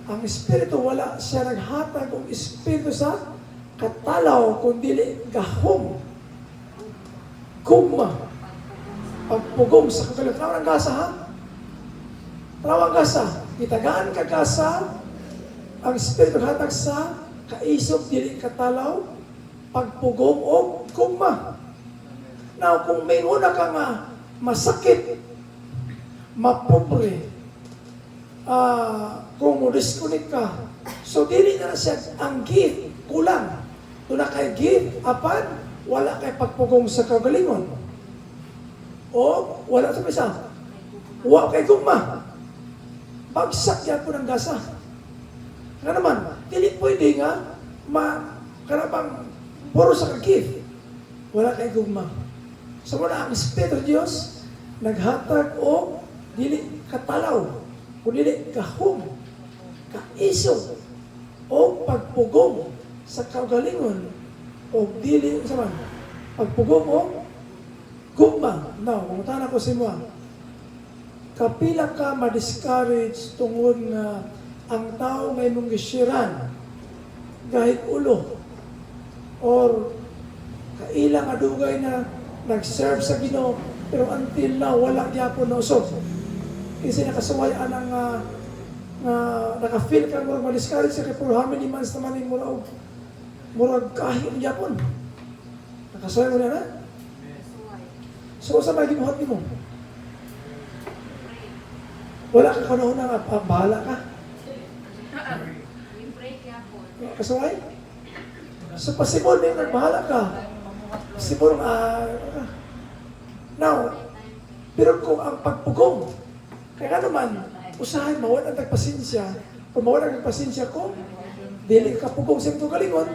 ang Espiritu wala siya naghatag og Espiritu sa katalaw, kundi gahom, gugma, pagpugong sa kagalingon. Tanaw ang gasa, ha? Tanaw ang gasa. Itagaan ka gasa, ang Espiritu hatag sa kaisog, dili katalaw, pagpugong o gugma. Now, kung may una ka nga masakit, mapobre, kung disconnect ka, so dili na siya ang gift, kulang. Doon na kay gift, apan, wala kay pagpugong sa kagalingon. O, wala sa isa. Wala kay gugma. Bagsak yan po ng gasa. Nga naman, dili pwede nga, karabang puro sa gift. Wala kay gugma. So muna ang Espiritu Diyos, naghatag o dili katalaw, o dili kahum, kaisog, o pagpugong sa kagalingon, o dili, saman, pagpugong o gugma. Now, pumuntahan ako sa inyo, kapila ka ma-discourage tungod nga ang tao may mong gisiran, kahit ulo, or kailang adugay na nag-serve sa Ginoo, pero until now, wala gyapon na usog. Kasi nakasuwayan ang naka-feel ka murag ma-discourage sa for how many months naman yung murag kahit gyapon. Nakasuway mo na? So, sa mga gimuhat mo? Wala ka kanahon na bahala ka? Kasuway? So, pasibol na yung bahala ka. Siguro, now, pero kung ang pagpugong, kaya naman, usahay, mawala ang tagpasensya, kung mawala ang tagpasensya ko, dili ka pugong sa ito galingon,